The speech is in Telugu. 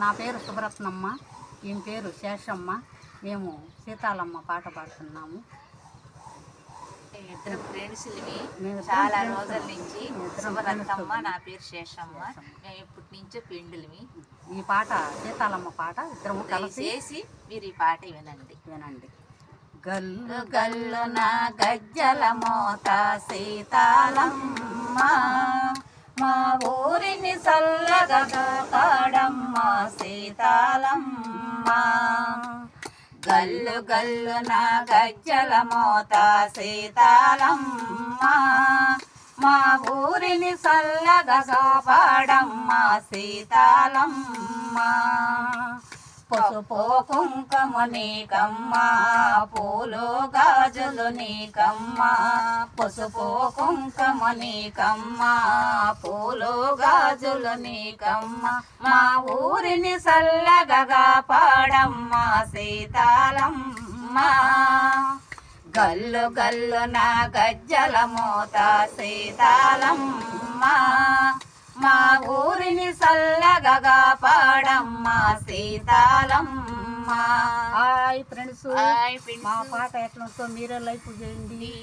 నా పేరు సుబ్రత్నమ్మ, ఈమె పేరు శేషమ్మ. మేము సీతాలమ్మ పాట పాడుతున్నాము. ఇద్దరు ఫ్రెండ్స్ని మేము చాలా friends. రోజుల నుంచి. సుబ్రతమ్మ, నా పేరు శేషమ్మ. మేము ఇప్పటి నుంచో పిండులమి. ఈ పాట సీతాలమ్మ పాట ఇద్దరము కలిసి దయచేసి మీరు ఈ పాట వినండి. గల్లు గల్లు నా గజ్జల మోత సీతాలమ్మ, మా ఊరిని చల్లగా కాడమ్మ సీతాలమ్మ. గల్లు గల్లు నా గజ్జల మోత సీతాలమ్మ, మా ఊరిని చల్లగా కాపాడమ్మ సీతాలమ్మ. పసుపు కుంకుమ నీకమ్మ, పూలు గాజులు నీకమ్మ. పసుపు కుంకుమ నీకమ్మ, పూలు గాజులు నీకమ్మ. మా ఊరిని చల్లగా పాడమ్మ సీతాలమ్మ. గల్లు గల్లు నా గజ్జల మోత సీతాలమ్మ, మా ఊరిని చల్లగా పాడమ్మ Seethalamma. Hi friends, hi friends. మా పాట ఎట్లా ఉంటుందో మీరే లైక్ చేయండి.